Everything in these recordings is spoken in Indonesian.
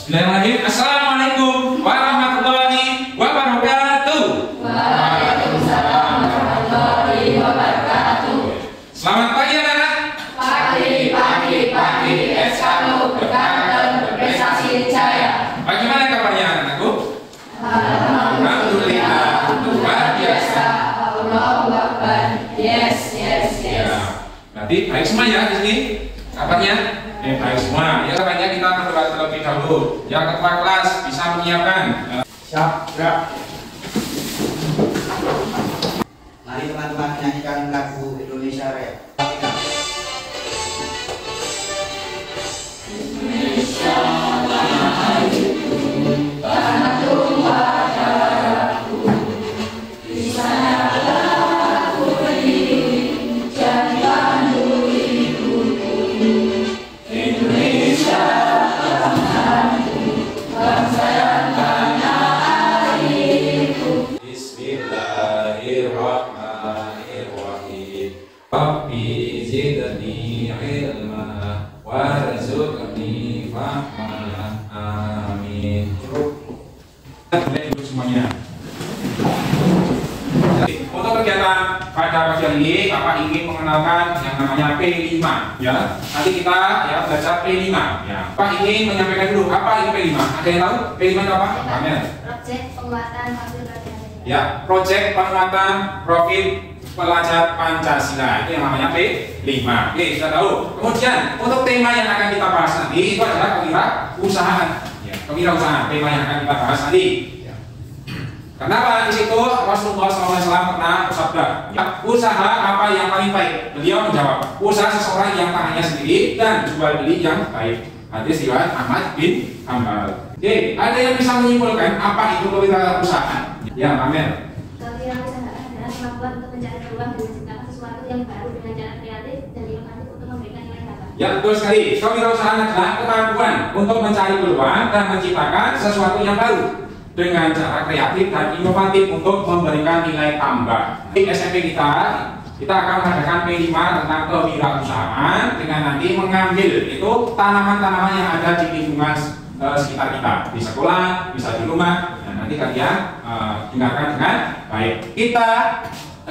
Bismillahirrahmanirrahim. Assalamualaikum warahmatullahi wabarakatuh. Waalaikumsalam warahmatullahi wabarakatuh. Selamat pagi anak-anak. Pagi. SKU berkarakter berprestasi jaya. Bagaimana kabarnya anak-anakku? Alhamdulillah, luar biasa. Allahu Akbar. Yes. Ya, berarti baik semua ya di sini. Kabarnya? Baik semua. Ya, kabarnya kita akan berdoa terlebih dahulu. Ya, ketua kelas bisa menyiapkan. Siap, gerak. Mari teman-teman menyanyikan lagu Indonesia Raya. Bismillahirrahmanirrahim. Rabbi zidni ilma warzuqni fahma. Amin. Duduk semuanya. Untuk kegiatan pada pagi hari ini, Bapak ingin mengenalkan yang namanya P5 ya. Nanti kita ya belajar P5 ya. Pak ingin menyampaikan dulu apa itu P5? Ada yang tahu P5 itu apa? Amin. Proyek penguatan profil pelajar. Ya, proyek penguatan profil pelajar Pancasila. Itu yang namanya P5. Oke, sudah tahu. Kemudian untuk tema yang akan kita bahas nanti itu adalah kewirausahaan. Ya, kewirausahaan tema yang akan kita bahas nanti. Kenapa di situ Rasulullah SAW pernah bersabda, ya, usaha apa yang paling baik? Beliau menjawab, usaha seseorang yang tangannya sendiri dan jual beli yang baik. Hadis riwayat Ahmad bin Hanbal. Oke, ada yang bisa menyimpulkan apa itu kewirausahaan? Ya, Amel. Kewirausahaan adalah kemampuan untuk mencari peluang dan menciptakan sesuatu yang baru dengan cara kreatif dan inovatif untuk memberikan nilai tambah. Ya, betul sekali. Kewirausahaan adalah kemampuan untuk mencari peluang dan menciptakan sesuatu yang baru dengan cara kreatif dan inovatif untuk memberikan nilai tambah. Di SMP kita akan mengadakan P5 tentang kewirausahaan dengan nanti mengambil itu tanaman-tanaman yang ada di lingkungan sekitar kita, di sekolah, bisa di rumah, dan nanti kalian dengarkan dengan baik. Kita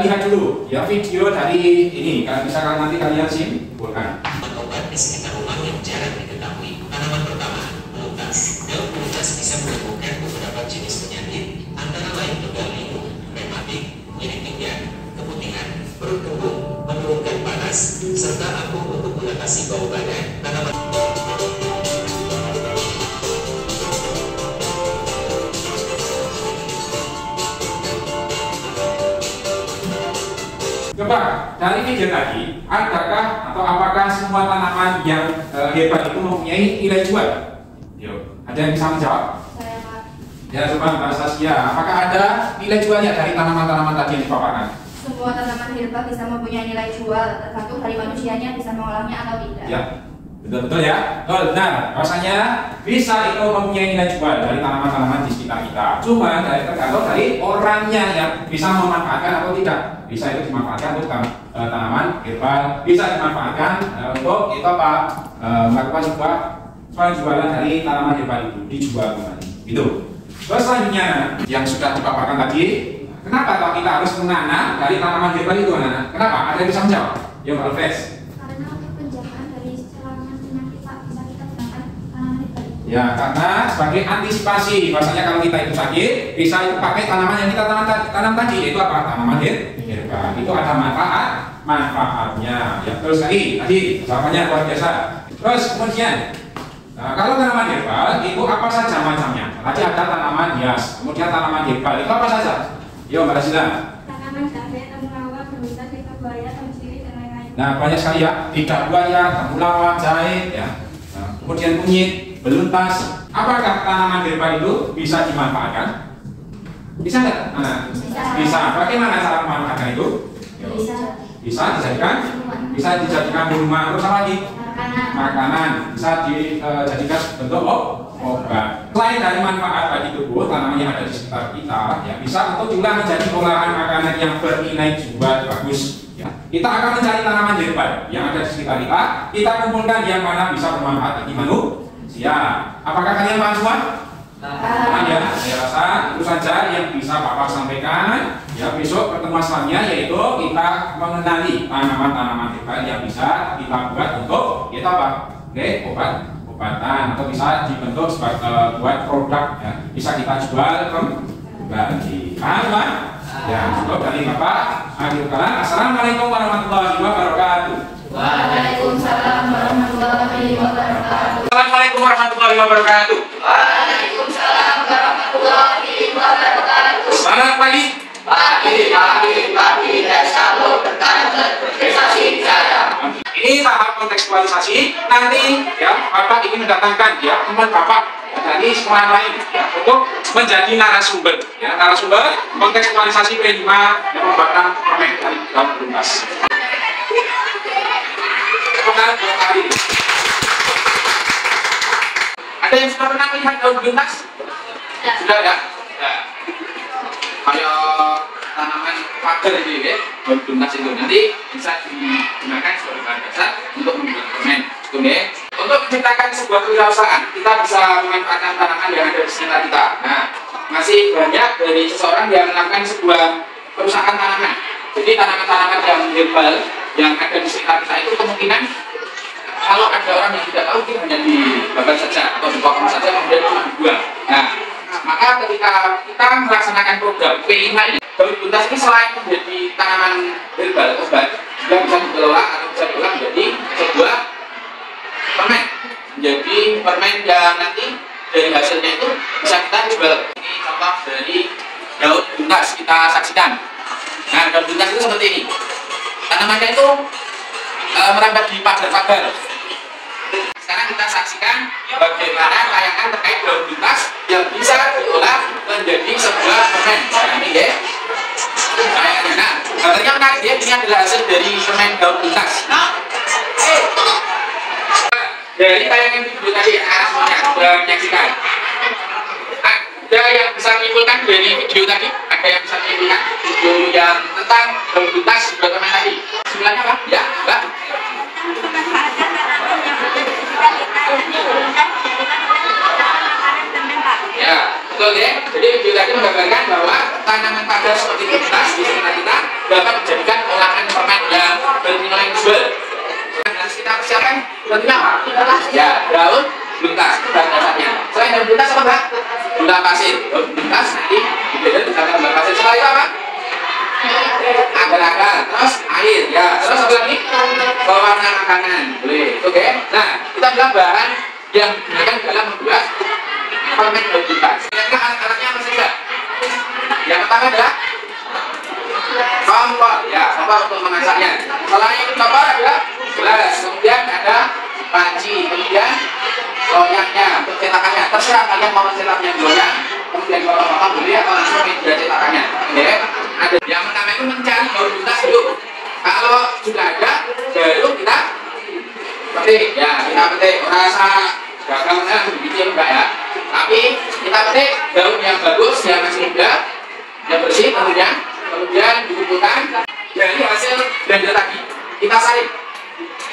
lihat dulu ya video dari ini, kalau misalkan nanti kalian simpulkan. Obat di sekitar rumah yang jarang diketahui. Tanaman pertama, pelutas. Daun pelutas bisa menyembuhkan beberapa jenis penyakit, antara lain pegal linu, rematik, nyeri pinggang, keputihan, perut kembung, menurunkan panas, serta ampuh untuk mengatasi bau badan. Tanaman Coba dari video tadi, adakah atau apakah semua tanaman yang hebat itu mempunyai nilai jual? Yuk, ada yang bisa menjawab? Saya Pak. Ya, coba Mbak Saskia, apakah ada nilai jualnya dari tanaman-tanaman tadi yang dipaparkan? Semua tanaman herba bisa mempunyai nilai jual, tergantung dari manusianya bisa mengolahnya atau tidak. Ya, betul ya. Betul, benar. Rasanya bisa itu mempunyai nilai jual dari tanaman-tanaman di sekitar kita. Cuma tergantung dari orangnya yang bisa memanfaatkan atau tidak. Bisa itu dimanfaatkan untuk tanaman herbal, bisa dimanfaatkan untuk itu melakukan sebuah jualan dari tanaman herbal itu dijual kembali. Itu. Terus selanjutnya yang sudah dipaparkan tadi, kenapa kalau kita harus menanam dari tanaman herbal itu, anak-anak? Kenapa? Ada yang bisa menjawab? Ya, Mbak Alves. Karena untuk penjagaan dari serangan penyakit Pak bisa kita gunakan tanaman herbal. Ya, karena sebagai antisipasi, bahasanya kalau kita itu sakit, bisa pakai tanaman yang kita tanam tadi, itu apa? Tanaman herbal. Itu ada manfaatnya. Ya, terus tadi jawabannya luar biasa. Terus kemudian, kalau tanaman herbal itu apa saja macamnya? Tadi ada tanaman hias, kemudian tanaman herbal itu apa saja? Yo, Mbak Rasila. Tanaman jahe, temulawak, daun lidah buaya, daun sirih dan lain-lain. Nah, banyak sekali ya, lidah buaya, temulawak, jahe, ya. Kemudian kunyit, beluntas. Apakah tanaman herbal itu bisa dimanfaatkan? Bisa nggak? Bisa. Bagaimana cara memanfaatkan itu? Bisa dijadikan rumah. Terus apa lagi? Makanan. Bisa dijadikan bentuk obat. Selain dari manfaat bagi tubuh tanaman yang ada di sekitar kita, ya bisa untuk juga menjadi olahan makanan yang bernilai jual bagus. Ya. Kita akan mencari tanaman herbal yang ada di sekitar kita. Kita kumpulkan yang mana bisa bermanfaat bagi manusia. Ya, apakah kalian paham semua? Paham ya? Saya rasa itu saja yang bisa Bapak sampaikan. Ya, besok pertemuan selanjutnya yaitu kita mengenali tanaman-tanaman herbal yang bisa kita buat untuk kita apa? Oke, obatan atau bisa dibentuk sebagai buat produk ya. Bisa kita jual kembali. Paham, Pak? Ya, cukup dari Bapak. Akhir kata, assalamualaikum warahmatullahi wabarakatuh. Waalaikumsalam warahmatullahi wabarakatuh. Assalamualaikum warahmatullahi wabarakatuh. Waalaikumsalam warahmatullahi wabarakatuh. Selamat pagi. Pagi, selalu berkantor berprestasi jaya. Ini tahap kontekstualisasi. Nanti ya Bapak ingin mendatangkan ya teman Bapak dari sekolah lain ya, untuk menjadi narasumber. Ya, narasumber kontekstualisasi P5 yang membuatkan permen dari daun tuntas. Ada yang sudah pernah melihat daun tuntas? Sudah ya? Ya. Kayak tanaman pagar itu ya, daun tuntas itu nanti bisa digunakan sebagai bahan dasar untuk membuat permen. Untuk menciptakan sebuah kewirausahaan, kita bisa memanfaatkan tanaman yang ada di sekitar kita. Nah, masih banyak dari seseorang yang melakukan sebuah perusahaan tanaman. Jadi tanaman-tanaman yang herbal yang ada di sekitar kita itu kemungkinan kalau ada orang yang tidak tahu, itu hanya dibakar saja atau dipotong saja kemudian cuma dibuang. Nah, maka ketika kita melaksanakan program P5 ini, daun tuntas ini selain menjadi tanaman herbal obat yang bisa dikelola atau bisa diolah menjadi sebuah permen, menjadi permen yang nanti dari hasilnya itu bisa kita jual. Ini contoh dari daun tuntas, kita saksikan. Nah, daun tuntas itu seperti ini. Tanamannya itu merambat di pagar-pagar. Sekarang kita saksikan bagaimana tayangan terkait daun tuntas yang bisa diolah menjadi sebuah permen. Nah, ini ya. Nah, gambarnya menarik ya. Ini adalah hasil dari permen daun tuntas. Dari tayangan video tadi semuanya sudah menyaksikan. Ada yang bisa menyimpulkan dari video tadi? Ada yang bisa menyimpulkan video yang tentang daun tuntas buat permen tadi? Kesimpulannya apa? Ya, Mbak. Ya, betul ya. Jadi video tadi menggambarkan bahwa tanaman pagar seperti tuntas di sekitar kita dapat dijadikan olahan permen yang bernilai jual. Harus kita persiapkan tentunya apa? Ya, daun tuntas itu bahan dasarnya. Selain daun tuntas apa, Mbak? Gula pasir. Daun tuntas nanti dibedakan dengan gula pasir. Setelah itu apa? Agar-agar, terus air, ya. Terus apa lagi? Pewarna makanan, boleh. Oke. Nah, kita bilang bahan yang digunakan dalam membuat permen daun tuntas. Kira-kira alat-alatnya apa saja? Yang pertama adalah kompor, ya, kompor untuk memasaknya. Selain kompor adalah gelas, kemudian ada panci, kemudian loyangnya untuk cetakannya. Terserah kalian mau cetaknya loyang, kemudian potong-potong boleh atau langsung media cetakannya. Oke. Ada yang pertama itu mencari daun tuntas dulu. Kalau sudah ada, baru kita petik. Ya, kita petik. Rasa gagangnya begitu enggak ya? Tapi kita petik daun yang bagus, yang masih muda, yang bersih tentunya. Kemudian dikumpulkan dari hasil blender tadi.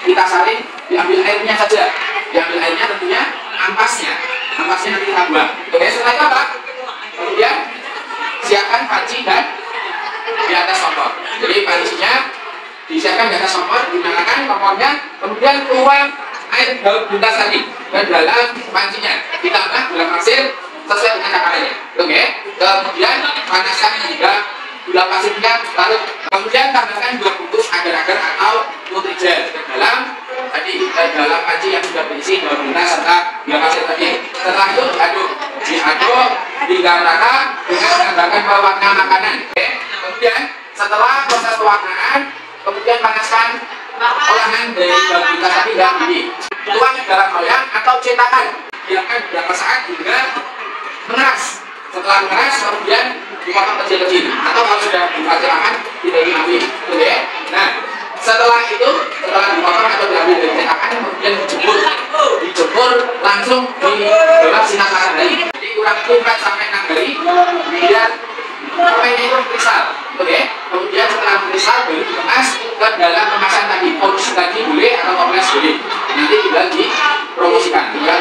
Kita saring, diambil airnya saja. Diambil airnya tentunya ampasnya nanti kita buang. Oke, setelah itu apa? Kemudian siapkan panci dan di atas kompor. Jadi pancinya disiapkan di atas kompor, dinyalakan kompornya, kemudian tuang air daun tuntas tadi ke dalam pancinya. Ditambah gula pasir sesuai dengan takarannya. Oke. Kemudian panaskan hingga gula pasirnya larut. Kemudian tambahkan 2 bungkus agar-agar atau nutrijel ke dalam panci yang sudah berisi daun tuntas serta gula pasir tadi. Setelah itu diaduk hingga merata dengan menambahkan pewarna makanan. Oke. Kemudian setelah proses pewarnaan, kemudian panaskan olahan dari daun tuntas tadi dan ini. Tuang ke dalam loyang atau cetakan. Biarkan beberapa saat hingga mengeras. Setelah mengeras, kemudian dipotong kecil-kecil. Atau kalau sudah diperkirakan, tidak diambil. Oke. Nah, setelah dipotong atau diambil dari cetakan, kemudian dijemur langsung di bawah sinar matahari. Jadi kurang lebih 4-6 hari, biar permennya itu kristal. Oke. Kemudian setelah kristal baru dikemas ke dalam kemasan tadi. Pouch tadi boleh atau toples boleh. Nanti tinggal dipromosikan, tinggal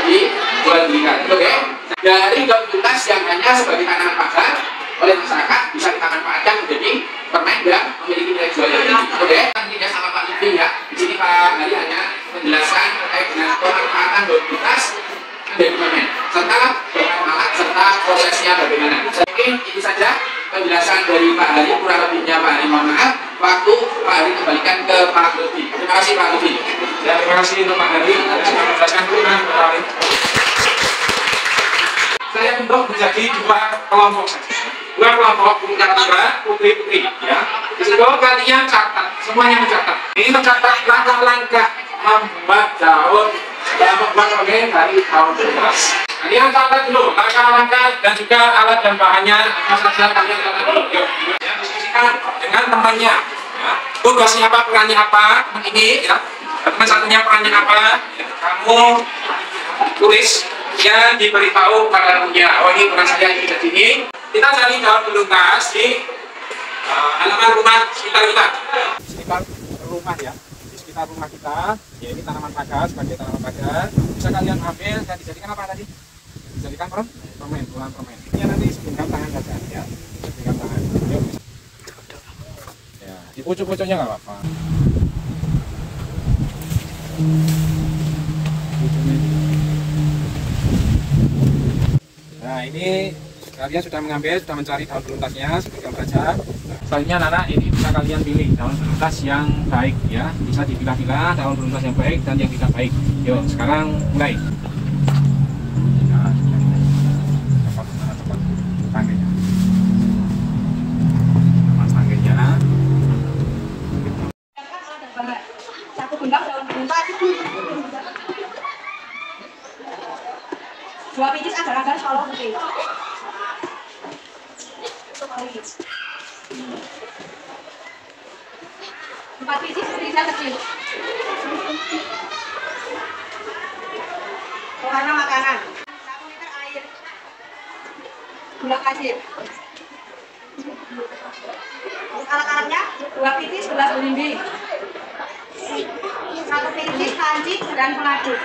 bisa kita manfaatkan menjadi permen yang memiliki nilai jual yang tinggi. Oke, tidak sama Pak Lutfi ya. Di sini Pak Hari hanya menjelaskan terkait dengan pemanfaatan daun kertas menjadi permen serta dengan alat serta prosesnya bagaimana. Mungkin itu saja penjelasan dari Pak Hari, kurang lebihnya Pak Hari mohon maaf. Waktu Pak Hari kembalikan ke Pak Lutfi. Terima kasih Pak Lutfi. Ya, terima kasih untuk Pak Hari sudah menjelaskan dengan kembali. Saya untuk menjadi dua kelompok saja. Dua kelompok putri-putri ya. Di situ kalian catat, semuanya mencatat. Ini mencatat langkah-langkah membuat daun membuat permen dari daun kertas. Kalian catat dulu langkah-langkah dan juga alat dan bahannya apa saja kalian catat dulu. Yuk, ya, diskusikan dengan temannya. Ya. Tugasnya apa, perannya apa, teman ini ya. Teman satunya perannya apa, ya. Kamu tulis yang diberitahu pada temannya. Oh ini peran saya ini jadi ini. Kita cari daun beluntas di halaman rumah sekitar kita. Sekitar rumah ya. Di sekitar rumah kita, ya ini tanaman pagar sebagai tanaman pagar. Bisa kalian ambil dan dijadikan apa tadi? Dijadikan permen, bulan permen. Ini nanti segenggam tangan saja ya. Segenggam tangan. Yuk. Ya, di pucuk-pucuknya nggak apa-apa. Nah ini kalian sudah mengambil, sudah mencari daun beluntasnya segenggam saja. Selanjutnya anak-anak ini bisa kalian pilih daun beluntas yang baik ya. Bisa dipilah-pilah daun beluntas yang baik dan yang tidak baik. Yuk sekarang mulai. Cepat tangganya. Mas tangganya. Satu gendang daun beluntas. 2 biji agar-agar kalau putih. 4 biji sisa kecil. Pewarna makanan. 1 liter air. Gula pasir. Untuk alat-alatnya 2 biji 11 belimbing. 1 biji kancing dan pengaduk.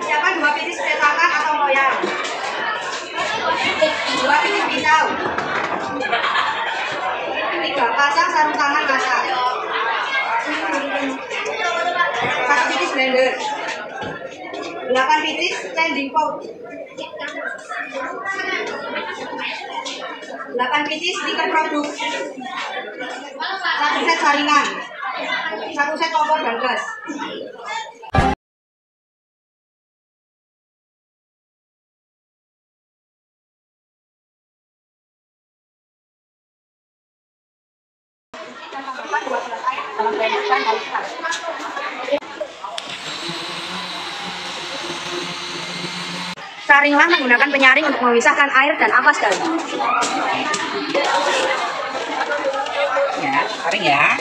Siapkan 2 biji cetakan atau loyang. 2 biji pisau. 3 pasang sarung tangan masak. 1 biji blender. 8 biji standing pot. 8 biji stiker produk. 1 set saringan. 1 set kompor dan gas. Saringlah menggunakan penyaring untuk memisahkan air dan ampas daun. Ya, saring ya.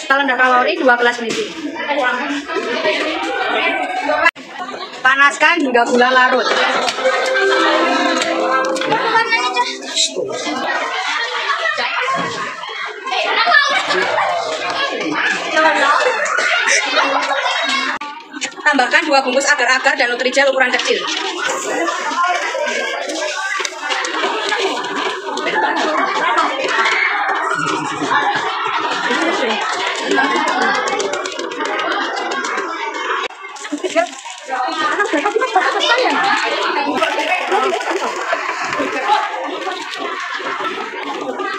Kalender kalori 2 gelas misi. Panaskan hingga gula larut. Tambahkan 2 bungkus agar-agar dan Nutrijel ukuran kecil.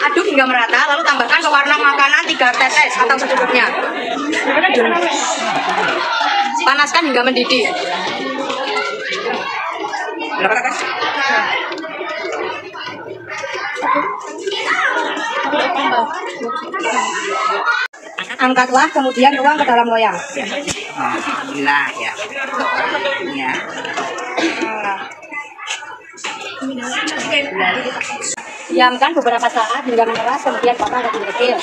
Aduk hingga merata, lalu tambahkan pewarna makanan 3 tetes atau secukupnya. Panaskan hingga mendidih. Berapa tetes? Angkatlah, kemudian tuang ke dalam loyang. Alhamdulillah ya. Ya. Diamkan beberapa saat hingga mengeras, kemudian potong kecil-kecil.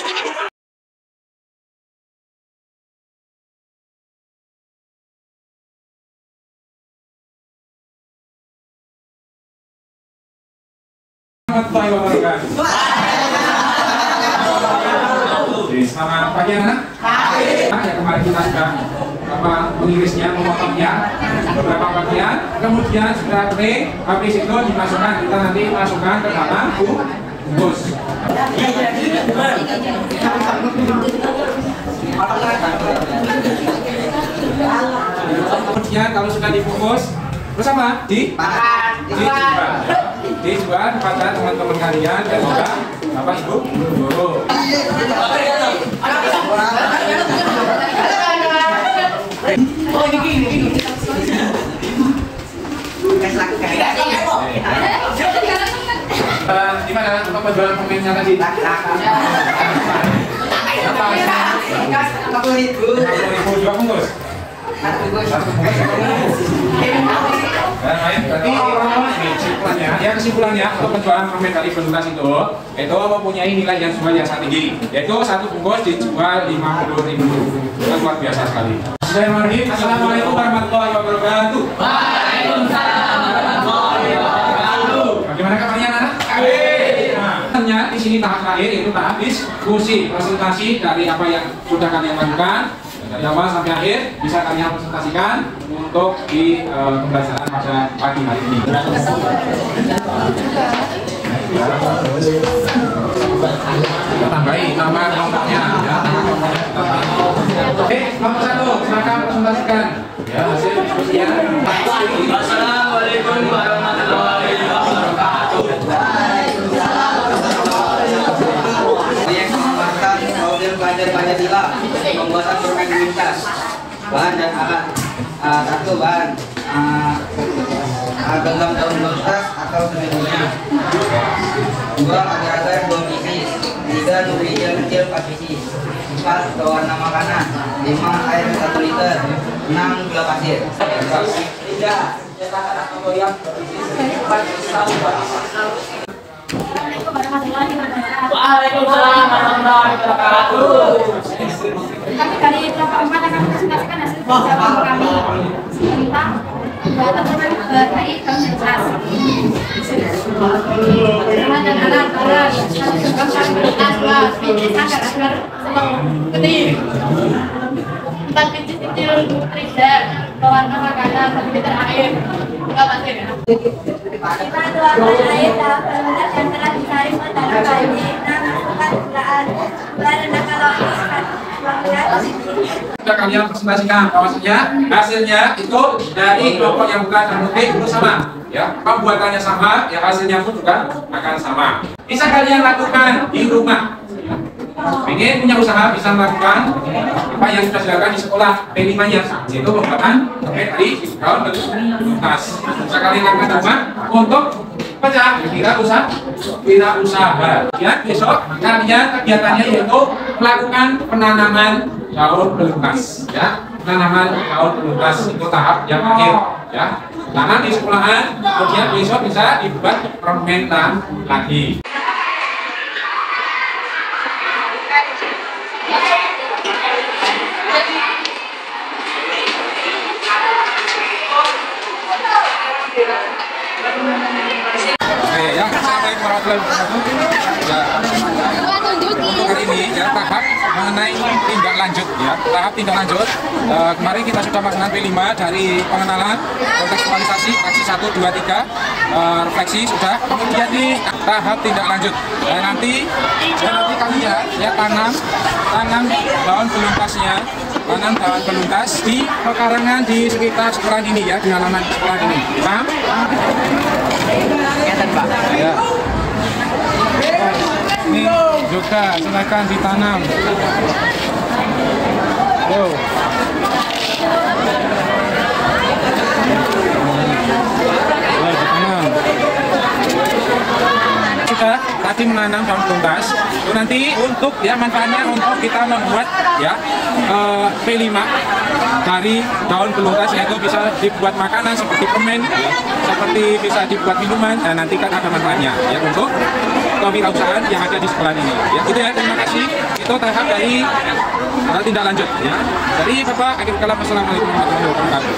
Selamat pagi anak. Ya kemarin kita sudah mengirisnya, memotongnya beberapa bagian, kemudian sudah kering, habis itu dimasukkan, kita nanti masukkan ke dalam bungkus. Kemudian kalau sudah dibungkus, terus apa? Dijual kepada teman-teman kalian dan juga Bapak Ibu guru. Di mana untuk penjualan pemainnya tadi? Berapa? 40.000. 40.000 dua bungkus. Satu bungkus. Dan lain berarti kesimpulannya, kesimpulannya untuk penjualan permen dari Belukas itu mempunyai nilai yang sangat tinggi, yaitu satu bungkus dijual 50.000. Itu luar biasa sekali. Assalamualaikum warahmatullahi wabarakatuh. Waalaikumsalam warahmatullahi wabarakatuh. Bagaimana kabarnya anak? Nah, di sini tahap terakhir yaitu tahap diskusi, presentasi dari apa yang sudah kalian lakukan. Dari awal sampai akhir bisa kalian presentasikan untuk di pembelajaran pada pagi hari ini. Kita tambahi nama kelompoknya, ya. Oke, kelompok 1, silakan presentasikan. Ya, hasil diskusinya. Assalamualaikum warahmatullahi wabarakatuh. Proyek pengembangan model pelajar Pancasila, pembuatan permen lintas, bahan dan alat. 1 bahan genggam daun kertas atau seminggunya. 2 agar-agar 2 pieces. 3 nubri gel kecil 4 pieces. 4 pewarna makanan. 5 air 1 liter. 6 gula pasir. 3 cetakan atau loyang 2 pieces. 4 saus. Waalaikumsalam warahmatullahi wabarakatuh. Kami dari kelompok 4 akan presentasikan hasil jawaban kami tentang pembuatan permen terkait komunitas. Bahan dan alat-alat, genggam kertas, 2 pieces agar-agar putih, 4 pieces kecil freezer, pewarna makanan, 1 liter air, gula pasir. Kita tuangkan air dalam fermenter yang telah disaring dalam bayi. Masukkan gulaan, karena kalau Sudah kalian presentasikan bahwasanya hasilnya itu dari kelompok yang bukan termutik itu sama, ya, pembuatannya sama, ya hasilnya pun juga akan sama. Bisa kalian lakukan di rumah. Ingin punya usaha bisa melakukan apa yang sudah dilakukan di sekolah P5-nya, yaitu pembuatan permen dari daun belukas. Bisa kalian lakukan di rumah untuk pecah wirausaha. Ya, besok kalian kegiatannya yaitu melakukan penanaman daun belukas. Ya, penanaman daun belukas itu tahap yang akhir. Ya, tanam di sekolahan, kemudian besok bisa dibuat permenan lagi. Assalamualaikum warahmatullahi wabarakatuh. Ya, untuk kali ini ya tahap mengenai tindak lanjut, ya tahap tindak lanjut. Kemarin kita sudah melaksanakan P5 dari pengenalan, kontekstualisasi, aksi 1, 2, 3, refleksi sudah. Kemudian di tahap tindak lanjut. Nanti kalian ya tanam daun beluntasnya, tanam daun beluntas di pekarangan di sekitar sekolah ini, ya di halaman sekolah ini. Paham? Ya. Ini juga silakan ditanam. Yo. Ditanam. Kita tadi menanam daun beluntas. Itu nanti untuk ya manfaatnya untuk kita membuat ya P5 dari daun beluntas, yaitu bisa dibuat makanan seperti permen, ya, seperti bisa dibuat minuman, dan nanti kan ada manfaatnya ya untuk kewirausahaan yang ada di sekolah ini. Ya gitu ya, terima kasih. Itu tahap dari tindak lanjut ya. Dari Bapak, akhir kalam, assalamualaikum warahmatullahi wabarakatuh.